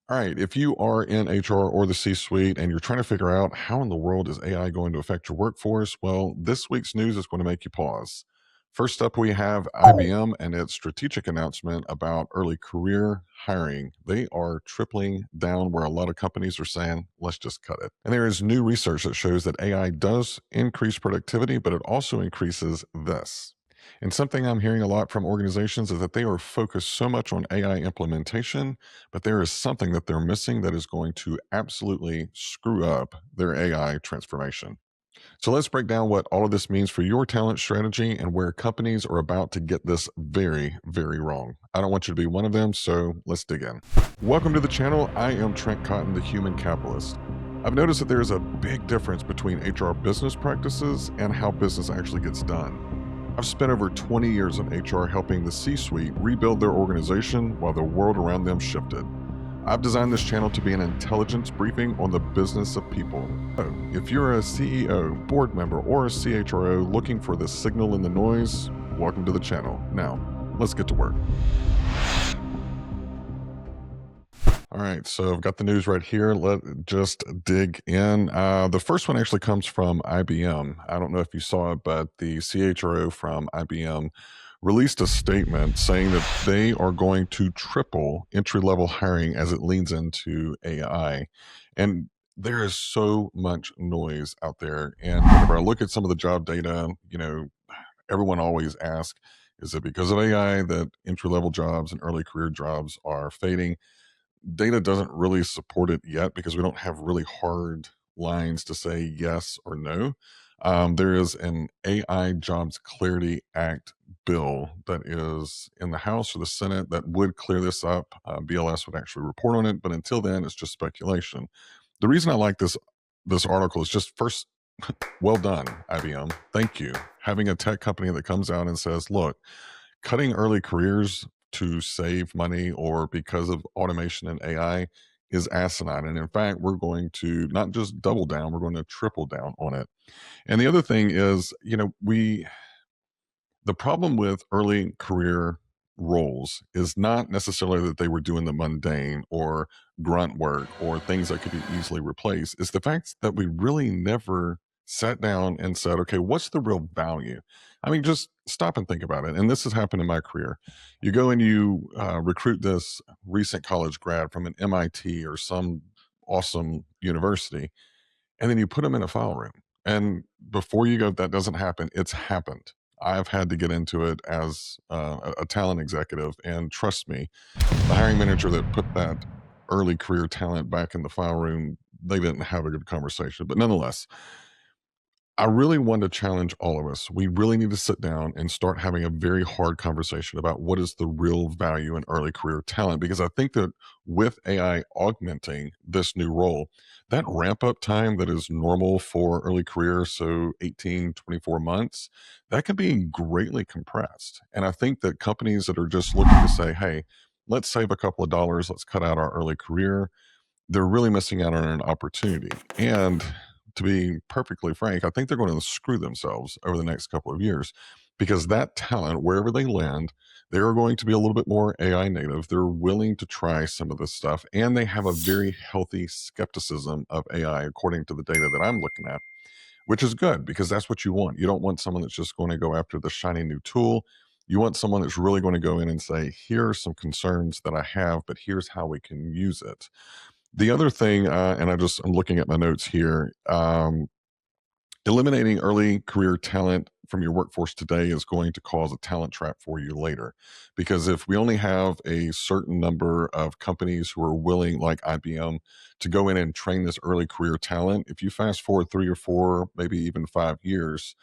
All right, if you are in HR or the C suite and you're trying to figure out how in the world is AI going to affect your workforce, well, this week's news is going to make you pause. First up, we have IBM and its strategic announcement about early career hiring. They are tripling down where a lot of companies are saying, let's just cut it. And there is new research that shows that AI does increase productivity, but it also increases this. And something I'm hearing a lot from organizations is that they are focused so much on AI implementation, but there is something that they're missing that is going to absolutely screw up their AI transformation. So let's break down what all of this means for your talent strategy and where companies are about to get this very, very wrong. I don't want you to be one of them, so let's dig in. Welcome to the channel. I am Trent Cotton, the human capitalist. I've noticed that there is a big difference between HR business practices and how business actually gets done. I've spent over 20 years in HR helping the C suite rebuild their organization while the world around them shifted. I've designed this channel to be an intelligence briefing on the business of people. So, if you're a CEO, board member, or a CHRO looking for the signal in the noise, welcome to the channel. Now, let's get to work. All right, so I've got the news right here. Let just dig in. The first one actually comes from IBM. I don't know if you saw it, but the CHRO from IBM released a statement saying that they are going to triple entry level hiring as it leans into AI. And there is so much noise out there. And whenever I look at some of the job data, everyone always asks, is it because of AI that entry level jobs and early career jobs are fading? Data doesn't really support it yet because we don't have really hard lines to say yes or no. There is an AI Jobs Clarity Act bill that is in the House or the Senate that would clear this up. BLS would actually report on it, but until then, it's just speculation. The reason I like this article is just first, well done, IBM. Thank you. Having a tech company that comes out and says, look, cutting early careers to save money or because of automation and AI is asinine. And in fact, we're going to not just double down, we're going to triple down on it. And the other thing is, the problem with early career roles is not necessarily that they were doing the mundane or grunt work or things that could be easily replaced. It's the fact that we really never sat down and said, okay, what's the real value? I mean, just stop and think about it. And this has happened in my career. You go and you recruit this recent college grad from an MIT or some awesome university, and then you put them in a file room. And before you go, that doesn't happen. It's happened. I've had to get into it as a talent executive. And trust me, the hiring manager that put that early career talent back in the file room, they didn't have a good conversation. But nonetheless, I really want to challenge all of us. We really need to sit down and start having a very hard conversation about what is the real value in early career talent. Because I think that with AI augmenting this new role, that ramp up time that is normal for early career, so 18, 24 months, that can be greatly compressed. And I think that companies that are just looking to say, hey, let's save a couple of dollars, let's cut out our early career, they're really missing out on an opportunity. And to be perfectly frank, I think they're going to screw themselves over the next couple of years because that talent, wherever they land, they are going to be a little bit more AI native. They're willing to try some of this stuff, and they have a very healthy skepticism of AI, according to the data that I'm looking at, which is good because that's what you want. You don't want someone that's just going to go after the shiny new tool. You want someone that's really going to go in and say, here are some concerns that I have, but here's how we can use it. The other thing, and I'm looking at my notes here. Eliminating early career talent from your workforce today is going to cause a talent trap for you later. Because if we only have a certain number of companies who are willing, like IBM, to go in and train this early career talent, if you fast forward 3 or 4, maybe even 5 years,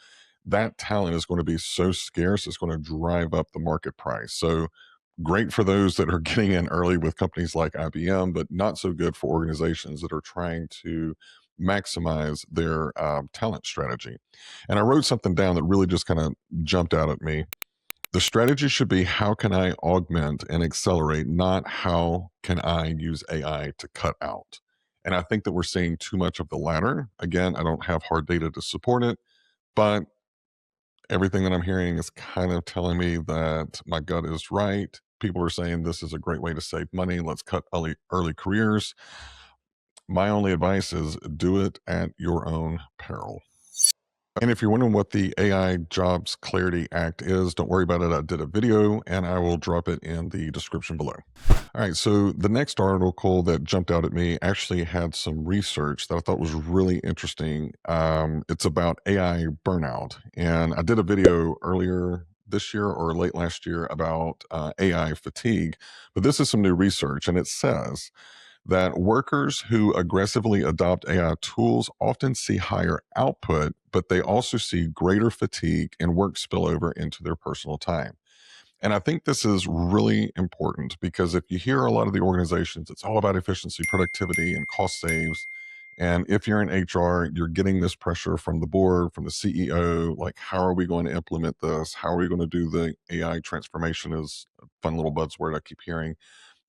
that talent is going to be so scarce, it's going to drive up the market price. So great for those that are getting in early with companies like IBM, but not so good for organizations that are trying to maximize their talent strategy. And I wrote something down that really just kind of jumped out at me. The strategy should be, how can I augment and accelerate, not how can I use AI to cut out. And I think that we're seeing too much of the latter. Again, I don't have hard data to support it, but everything that I'm hearing is kind of telling me that my gut is right. People are saying this is a great way to save money. Let's cut early careers. My only advice is do it at your own peril. And if you're wondering what the AI Jobs Clarity Act is, don't worry about it. I did a video and I will drop it in the description below. All right, so the next article that jumped out at me actually had some research that I thought was really interesting. It's about AI burnout. And I did a video earlier this year or late last year about AI fatigue. But this is some new research, and it says that workers who aggressively adopt AI tools often see higher output, but they also see greater fatigue and work spillover into their personal time. And I think this is really important because if you hear a lot of the organizations, it's all about efficiency, productivity, and cost saves. And if you're in HR, you're getting this pressure from the board, from the CEO, like, how are we going to implement this? How are we going to do the AI transformation? Is a fun little buzzword I keep hearing.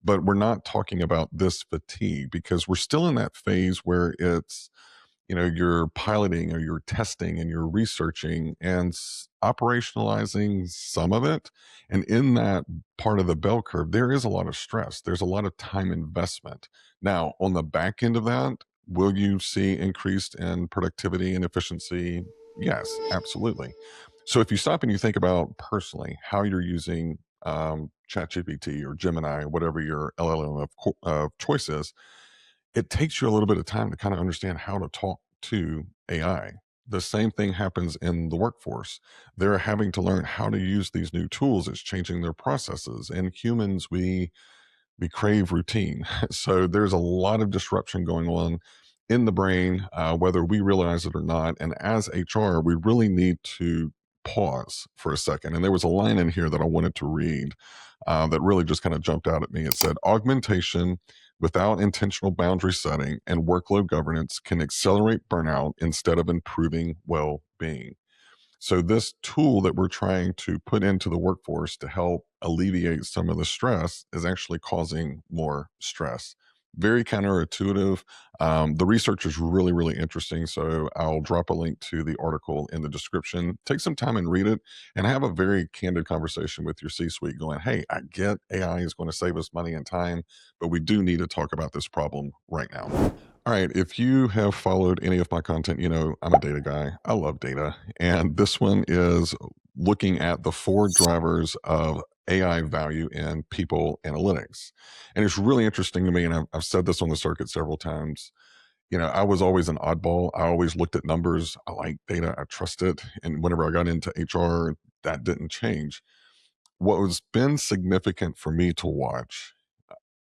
But we're not talking about this fatigue because we're still in that phase where it's, you're piloting or you're testing and you're researching and operationalizing some of it. And in that part of the bell curve, there is a lot of stress. There's a lot of time investment. Now, on the back end of that, will you see increased in productivity and efficiency? Yes, absolutely. So if you stop and you think about personally how you're using ChatGPT or Gemini, whatever your LLM of choice is, it takes you a little bit of time to kind of understand how to talk to AI. The same thing happens in the workforce. They're having to learn how to use these new tools. It's changing their processes. And humans, we crave routine. So there's a lot of disruption going on in the brain, whether we realize it or not. And as HR, we really need to pause for a second. And there was a line in here that I wanted to read that really just kind of jumped out at me. It said, augmentation without intentional boundary setting and workload governance can accelerate burnout instead of improving well being. So, this tool that we're trying to put into the workforce to help alleviate some of the stress is actually causing more stress. Very counterintuitive. The research is really, really interesting. So, I'll drop a link to the article in the description. Take some time and read it and have a very candid conversation with your C suite going, hey, I get AI is going to save us money and time, but we do need to talk about this problem right now. All right. If you have followed any of my content, you know I'm a data guy. I love data. And this one is looking at the four drivers of AI value in people analytics. And it's really interesting to me. And I've said this on the circuit several times. I was always an oddball. I always looked at numbers. I like data. I trust it. And whenever I got into HR, that didn't change. What has been significant for me to watch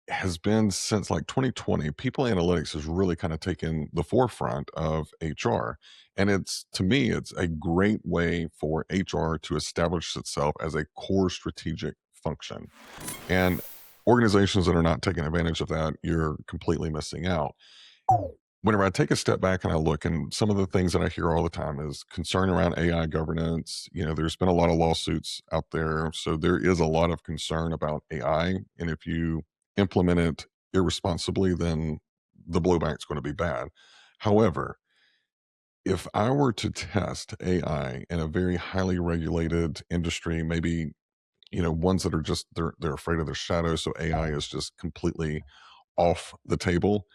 has been since like 2020, people analytics has really kind of taken the forefront of HR. And it's, to me, it's a great way for HR to establish itself as a core strategic function. And organizations that are not taking advantage of that, you're completely missing out. Whenever I take a step back and I look, and some of the things that I hear all the time is concern around AI governance. There's been a lot of lawsuits out there. So there is a lot of concern about AI. And if you implement it irresponsibly, then the blowback's going to be bad. However, if I were to test AI in a very highly regulated industry, maybe ones that are just they're afraid of their shadow, so AI is just completely off the table.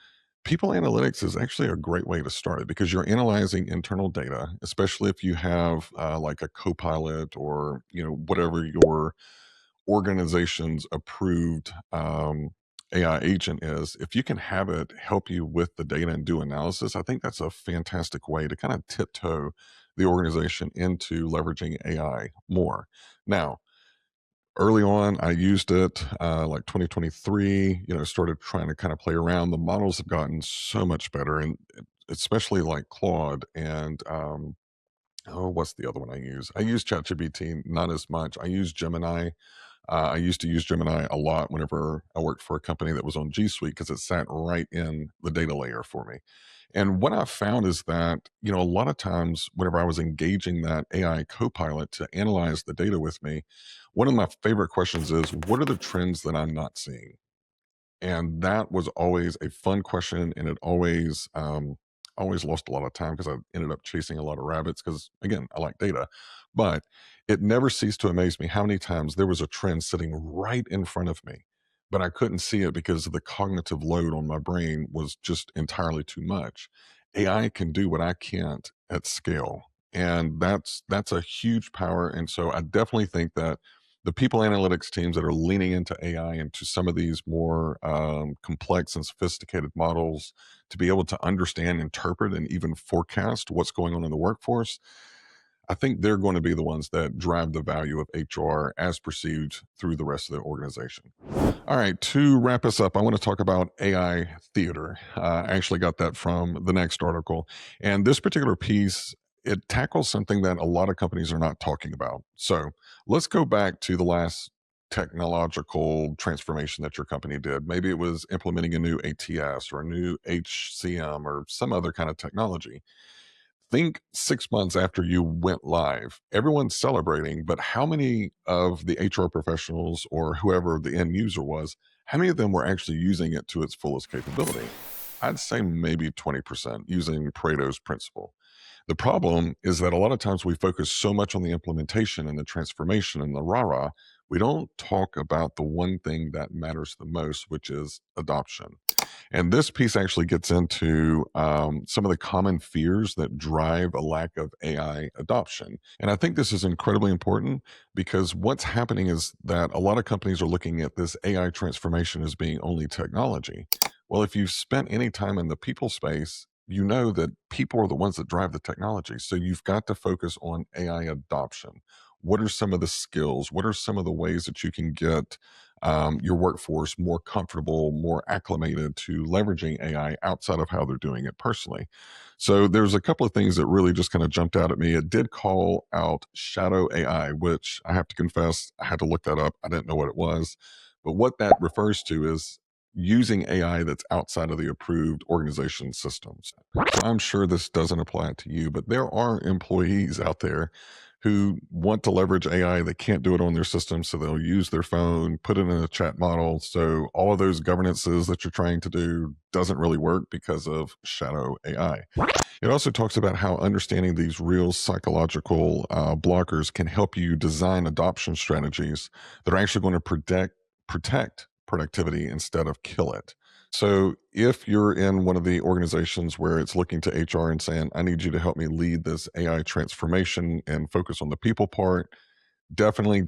People analytics is actually a great way to start it because you're analyzing internal data, especially if you have like a copilot or whatever your organization's approved AI agent is. If you can have it help you with the data and do analysis, I think that's a fantastic way to kind of tiptoe the organization into leveraging AI more. Now, early on, I used it like 2023, started trying to kind of play around. The models have gotten so much better, and especially like Claude and oh, what's the other one I use? I use ChatGPT not as much. I use Gemini. I used to use Gemini a lot whenever I worked for a company that was on G Suite because it sat right in the data layer for me. And what I found is that, a lot of times whenever I was engaging that AI copilot to analyze the data with me, one of my favorite questions is, what are the trends that I'm not seeing? And that was always a fun question. And it always always lost a lot of time because I ended up chasing a lot of rabbits because, again, I like data. But it never ceased to amaze me how many times there was a trend sitting right in front of me, but I couldn't see it because the cognitive load on my brain was just entirely too much. AI can do what I can't at scale. And that's a huge power. And so I definitely think that the people analytics teams that are leaning into AI and to some of these more complex and sophisticated models to be able to understand, interpret, and even forecast what's going on in the workforce, I think they're going to be the ones that drive the value of HR as perceived through the rest of the organization. All right, to wrap us up, I want to talk about AI theater. I actually got that from the next article. And this particular piece, it tackles something that a lot of companies are not talking about. So let's go back to the last technological transformation that your company did. Maybe it was implementing a new ATS or a new HCM or some other kind of technology. Think 6 months after you went live, everyone's celebrating, but how many of the HR professionals or whoever the end user was, how many of them were actually using it to its fullest capability? I'd say maybe 20% using Pareto's principle. The problem is that a lot of times we focus so much on the implementation and the transformation and the rah-rah, we don't talk about the one thing that matters the most, which is adoption. And this piece actually gets into some of the common fears that drive a lack of AI adoption. And I think this is incredibly important because what's happening is that a lot of companies are looking at this AI transformation as being only technology. Well, if you've spent any time in the people space, you know that people are the ones that drive the technology. So you've got to focus on AI adoption. What are some of the skills? What are some of the ways that you can get your workforce more comfortable, more acclimated to leveraging AI outside of how they're doing it personally? So there's a couple of things that really just kind of jumped out at me. It did call out shadow AI, which I have to confess, I had to look that up. I didn't know what it was. But what that refers to is using AI that's outside of the approved organization systems. So I'm sure this doesn't apply to you, but there are employees out there who want to leverage AI. They can't do it on their system, so they'll use their phone, put it in a chat model. So all of those governances that you're trying to do doesn't really work because of shadow AI. It also talks about how understanding these real psychological blockers can help you design adoption strategies that are actually going to protect productivity instead of kill it. So if you're in one of the organizations where it's looking to HR and saying, I need you to help me lead this AI transformation and focus on the people part, definitely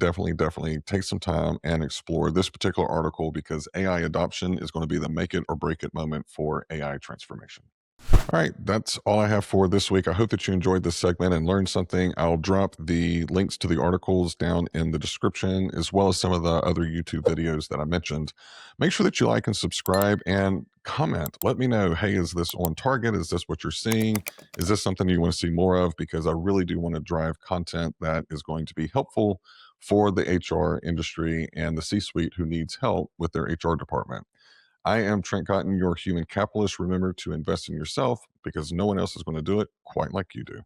take some time and explore this particular article because AI adoption is going to be the make it or break it moment for AI transformation. All right, that's all I have for this week. I hope that you enjoyed this segment and learned something. I'll drop the links to the articles down in the description, as well as some of the other YouTube videos that I mentioned. Make sure that you like and subscribe and comment. Let me know, hey, is this on target? Is this what you're seeing? Is this something you want to see more of? Because I really do want to drive content that is going to be helpful for the HR industry and the C suite who needs help with their HR department. I am Trent Cotton, your human capitalist. Remember to invest in yourself because no one else is going to do it quite like you do.